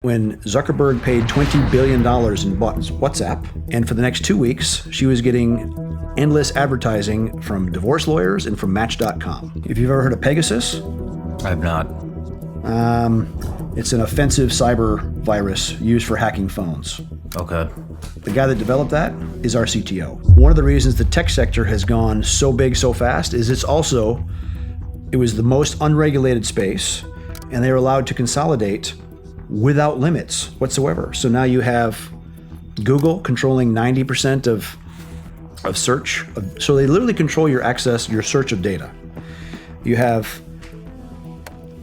When Zuckerberg paid $20 billion and bought WhatsApp, and for the next 2 weeks, she was getting endless advertising from divorce lawyers and from Match.com. If you've ever heard of Pegasus, I have not. It's an offensive cyber virus used for hacking phones. Okay. The guy that developed that is our CTO. One of the reasons the tech sector has gone so big so fast is it was the most unregulated space, and they were allowed to consolidate without limits whatsoever. So now you have Google controlling 90% of search. So they literally control your access, your search of data. You have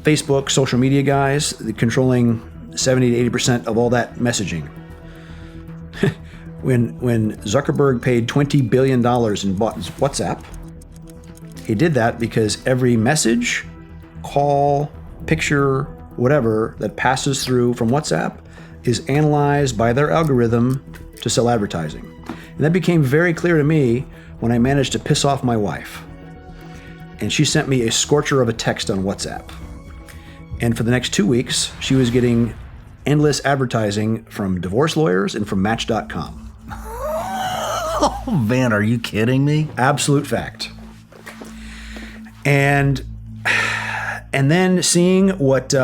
Facebook, social media guys controlling 70 to 80% of all that messaging. When Zuckerberg paid $20 billion and bought WhatsApp, he did that because every message, call, picture, whatever that passes through from WhatsApp is analyzed by their algorithm to sell advertising. And that became very clear to me when I managed to piss off my wife. And she sent me a scorcher of a text on WhatsApp. And for the next 2 weeks, she was getting endless advertising from divorce lawyers and from Match.com. Oh man, are you kidding me? Absolute fact. And then seeing what, you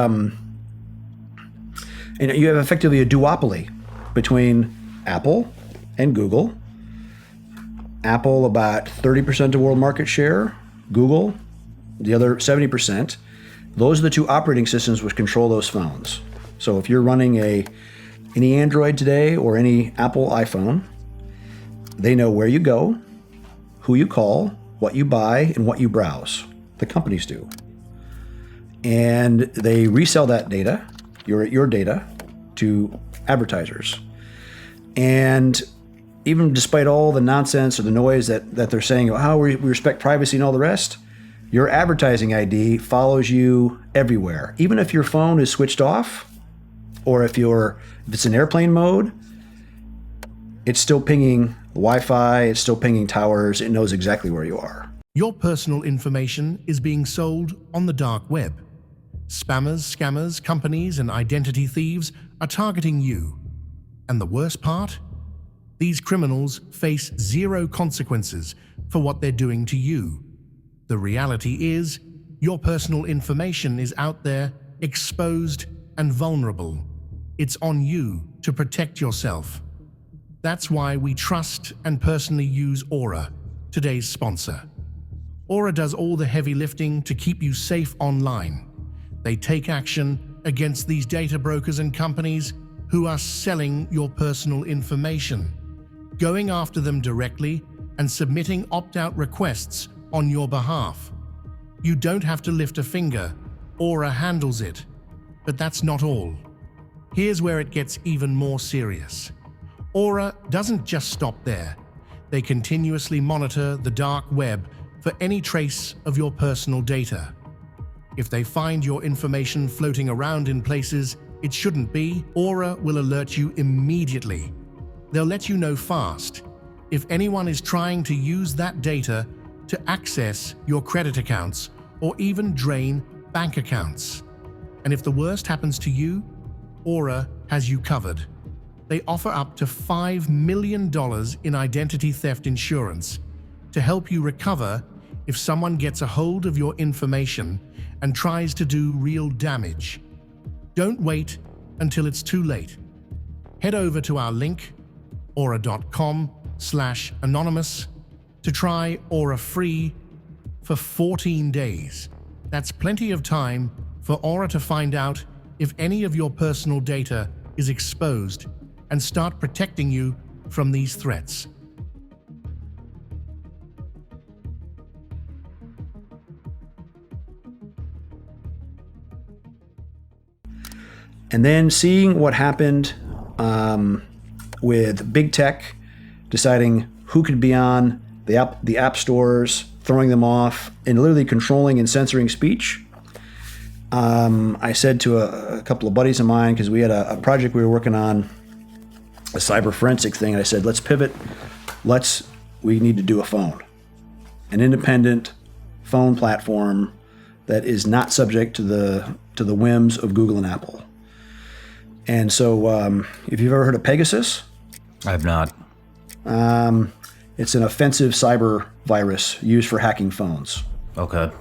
have effectively a duopoly between Apple and Google. Apple about 30% of world market share, Google the other 70%. Those are the two operating systems which control those phones. So if you're running any Android today or any Apple iPhone, they know where you go, who you call, what you buy, and what you browse. The companies do. And they resell that data, your data, to advertisers. And even despite all the nonsense or the noise that they're saying, oh, we respect privacy and all the rest, your advertising ID follows you everywhere. Even if your phone is switched off, or if it's in airplane mode, it's still pinging Wi-Fi, it's still pinging towers, it knows exactly where you are. Your personal information is being sold on the dark web. Spammers, scammers, companies, and identity thieves are targeting you. And the worst part? These criminals face zero consequences for what they're doing to you. The reality is, your personal information is out there, exposed and vulnerable. It's on you to protect yourself. That's why we trust and personally use Aura, today's sponsor. Aura does all the heavy lifting to keep you safe online. They take action against these data brokers and companies who are selling your personal information, going after them directly and submitting opt-out requests on your behalf. You don't have to lift a finger. Aura handles it. But that's not all. Here's where it gets even more serious. Aura doesn't just stop there. They continuously monitor the dark web for any trace of your personal data. If they find your information floating around in places it shouldn't be, Aura will alert you immediately. They'll let you know fast if anyone is trying to use that data to access your credit accounts or even drain bank accounts. And if the worst happens to you, Aura has you covered. They offer up to $5 million in identity theft insurance to help you recover if someone gets a hold of your information and tries to do real damage. Don't wait until it's too late. Head over to our link, aura.com/anonymous, to try Aura free for 14 days. That's plenty of time for Aura to find out if any of your personal data is exposed and start protecting you from these threats. And then seeing what happened with big tech deciding who could be on the app stores, throwing them off, and literally controlling and censoring speech. I said to a couple of buddies of mine, because we had a project we were working on, a cyber forensic thing, and I said, let's pivot. We need to do a phone, an independent phone platform that is not subject to the whims of Google and Apple. And so if you've ever heard of Pegasus, I have not. it's an offensive cyber virus used for hacking phones. Okay.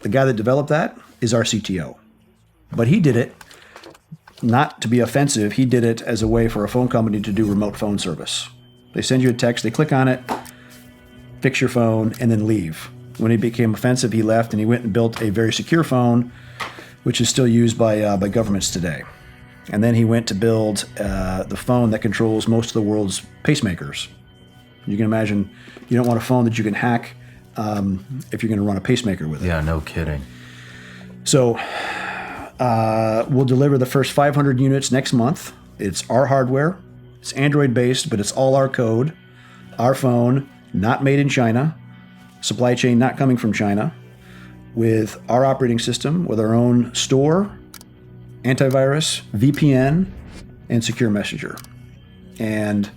The guy that developed that is our CTO. But he did it not to be offensive. He did it as a way for a phone company to do remote phone service. They send you a text, they click on it, fix your phone, and then leave. When it became offensive, he left and he went and built a very secure phone, which is still used by governments today. And then he went to build the phone that controls most of the world's pacemakers. You can imagine you don't want a phone that you can hack if you're going to run a pacemaker with it. Yeah, no kidding. So we'll deliver the first 500 units next month. It's our hardware. It's Android-based, but it's all our code. Our phone, not made in China. Supply chain not coming from China. With our operating system, with our own store, antivirus, VPN, and secure messenger. And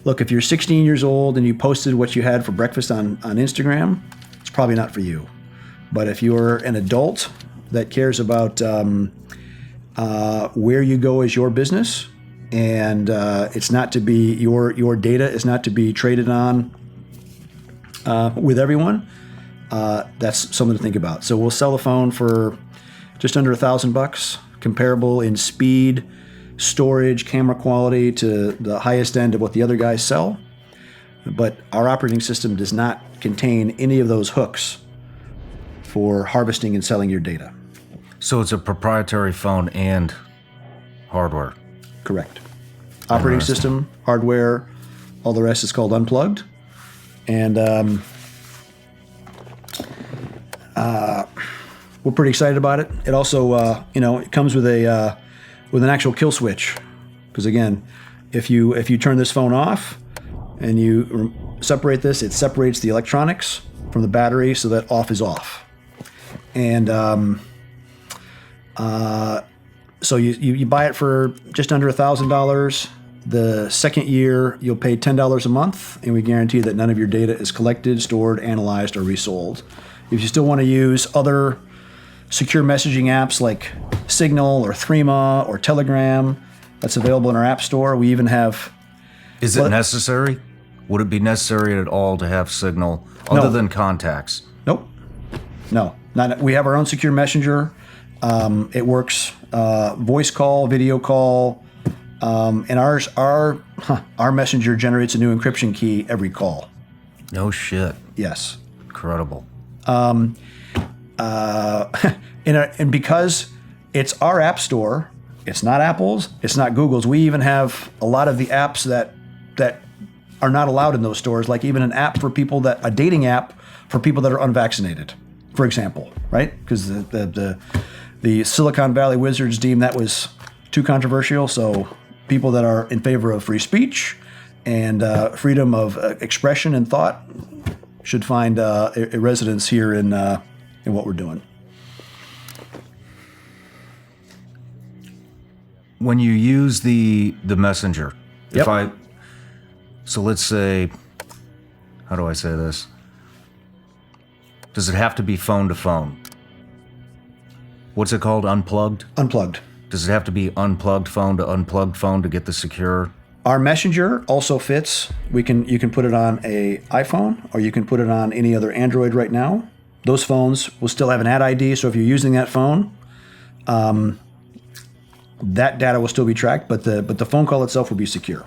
look, if you're 16 years old and you posted what you had for breakfast on Instagram, it's probably not for you. But if you're an adult that cares about where you go as your business, and it's not to be your data is not to be traded on with everyone, that's something to think about. So we'll sell a phone for just under $1,000, comparable in speed, storage, camera quality to the highest end of what the other guys sell. But our operating system does not contain any of those hooks for harvesting and selling your data. So it's a proprietary phone and hardware. Correct. Operating system, hardware, all the rest is called unplugged. And we're pretty excited about it. It also, it comes with an actual kill switch. Because again, if you turn this phone off and you separate this, it separates the electronics from the battery so that off is off. And so you buy it for just under $1,000. The second year, you'll pay $10 a month, and we guarantee that none of your data is collected, stored, analyzed, or resold. If you still want to use other secure messaging apps like Signal or Threema or Telegram, that's available in our app store. We even have... Is it necessary? Would it be necessary at all to have Signal other than contacts? Nope. No. We have our own secure messenger. It works voice call, video call, and our messenger generates a new encryption key every call. No shit. Yes. Incredible. And because it's our app store, it's not Apple's, it's not Google's. We even have a lot of the apps that are not allowed in those stores, like even an app for people a dating app for people that are unvaccinated, for example, right? Because the Silicon Valley Wizards deemed that was too controversial. So people that are in favor of free speech and freedom of expression and thought should find a residence here in what we're doing. When you use the messenger, Yep. So let's say, how do I say this? Does it have to be phone to phone? What's it called? Unplugged? Unplugged. Does it have to be unplugged phone to get the secure? Our messenger also fits. You can put it on a iPhone or you can put it on any other Android right now. Those phones will still have an ad ID, so if you're using that phone, that data will still be tracked, but the phone call itself will be secure,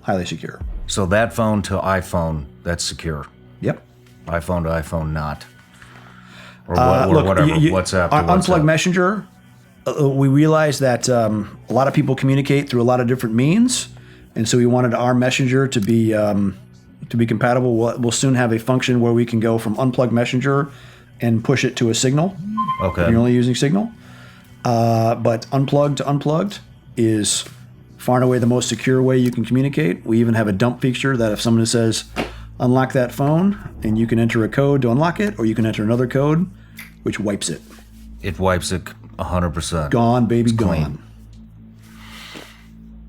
highly secure. So that phone to iPhone, that's secure. Yep. iPhone to iPhone, not. Or Look, whatever. WhatsApp to WhatsApp. Unplug Messenger. We realized that a lot of people communicate through a lot of different means, and so we wanted our messenger to be compatible. We'll soon have a function where we can go from Unplug Messenger and push it to a Signal. Okay. If you're only using Signal. But unplugged to unplugged is far and away the most secure way you can communicate. We even have a dump feature that if someone says, unlock that phone, and you can enter a code to unlock it, or you can enter another code, which wipes it. It wipes it 100%. Gone, baby, It's gone. clean.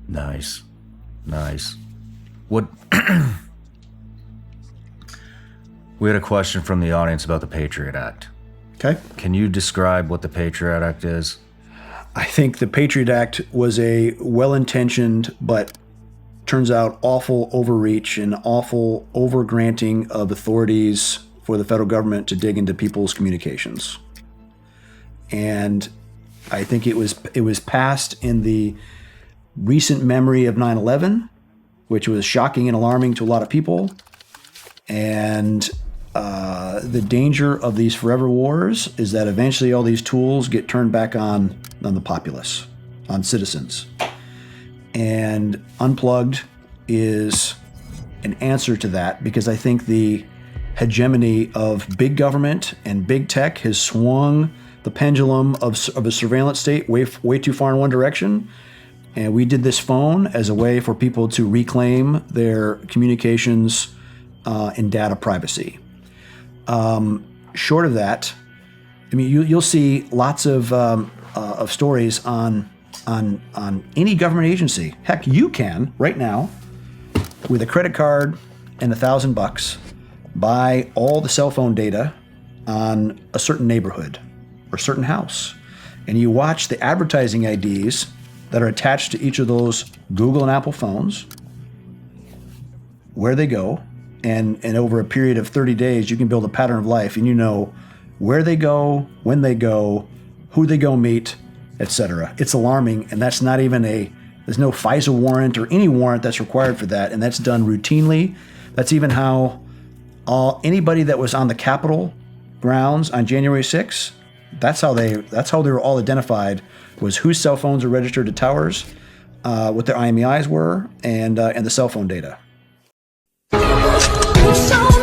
Nice. What? We had a question from the audience about the Patriot Act. Okay. Can you describe what the Patriot Act is? I think the Patriot Act was a well-intentioned but turns out awful overreach and awful overgranting of authorities for the federal government to dig into people's communications. And I think it was passed in the recent memory of 9/11, which was shocking and alarming to a lot of people. And the danger of these forever wars is that eventually all these tools get turned back on the populace, on citizens. And Unplugged is an answer to that, because I think the hegemony of big government and big tech has swung the pendulum of a surveillance state way too far in one direction. And we did this phone as a way for people to reclaim their communications and data privacy. Short of that, I mean, you'll see lots of stories on any government agency. Heck, you can right now, with a credit card and $1,000, buy all the cell phone data on a certain neighborhood or certain house, and you watch the advertising IDs that are attached to each of those Google and Apple phones, where they go, and over a period of 30 days, you can build a pattern of life, and you know where they go, when they go, who they go meet, etc. It's alarming, and that's not even there's no FISA warrant or any warrant that's required for that, and that's done routinely. That's even how anybody that was on the Capitol grounds on January 6th, that's how they were all identified, was whose cell phones are registered to towers, what their IMEIs were, and the cell phone data. So